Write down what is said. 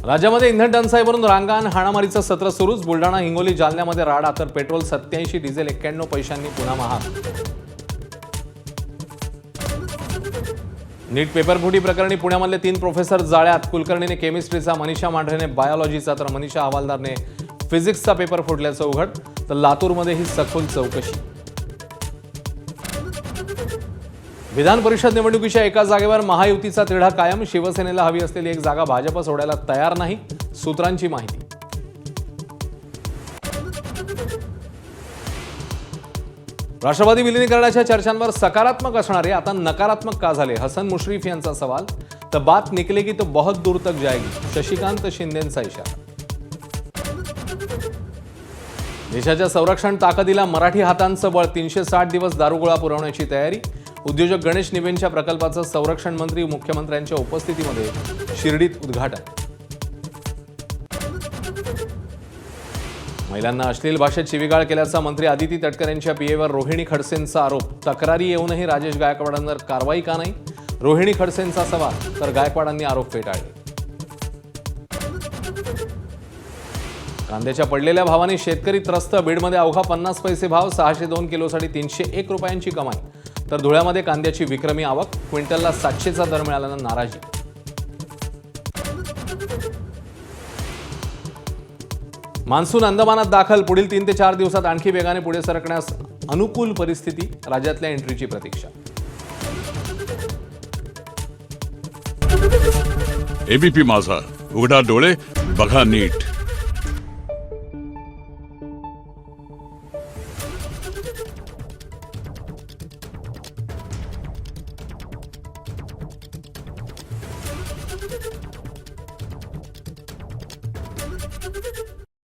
राज्यामध्ये इंधन टंचाईवरून रांगाण हाणामारीचं सत्र सुरूच. बुलढाणा, हिंगोली, जालन्यामध्ये राडा, तर पेट्रोल 87, डिझेल 91 पैशांनी पुन्हा महाग. नीट पेपरफुटी प्रकरणी पुण्यामधले 3 प्रोफेसर जाळ्यात. कुलकर्णीने केमिस्ट्रीचा, मनीषा मांढरेने बायोलॉजीचा तर मनीषा हवालदारने फिजिक्सचा पेपर फुटल्याचं उघड. तर लातूरमध्ये ही सखोल चौकशी. विधान परिषद निवडणुकीच्या एका जागेवर महायुतीचा तिढा कायम. शिवसेनेला हवी असलेली एक जागा भाजप सोडायला तयार नाही, सूत्रांची माहिती. राष्ट्रवादी विलीनीकरणाच्या चर्चांवर सकारात्मक असणारे आता नकारात्मक का झाले? हसन मुश्रीफ यांचा सवाल. तर बात निकलेगी तो बहुत दूर तक जाएगी, शशिकांत शिंदेंचा इशारा. देशाच्या संरक्षण ताकदीला मराठी हातांचं बळ. 360 दिवस दारुगोळा पुरवण्याची तयारी. उद्योजक गणेश निवेंच्या प्रकल्पाचं संरक्षण मंत्री मुख्यमंत्र्यांच्या उपस्थितीमध्ये शिर्डीत उद्घाटन. महिलांना अश्लील भाषेत शिवीगाळ केल्याचा मंत्री आदिती तटकरे यांच्या पीएवर रोहिणी खडसेंचा आरोप. तक्रारी येऊनही राजेश गायकवाडांवर कारवाई का नाही? रोहिणी खडसेंचा सवाल. तर गायकवाडांनी आरोप फेटाळले. कांद्याच्या पडलेल्या भावाने शेतकरी त्रस्त. बीडमध्ये अवघा 50 पैसे भाव. 602 किलोसाठी 301 रुपयांची कमाई. तर धुळ्यामध्ये कांद्याची विक्रमी आवक. क्विंटलला 700चा दर मिळाल्यानं नाराजी. मान्सून अंदमानात दाखल. पुढील 3 ते 4 दिवसात आणखी वेगाने पुढे सरकण्यास अनुकूल परिस्थिती. राज्यातल्या एंट्रीची प्रतीक्षा. एबीपी माझा, उघडा डोळे बघा नीट.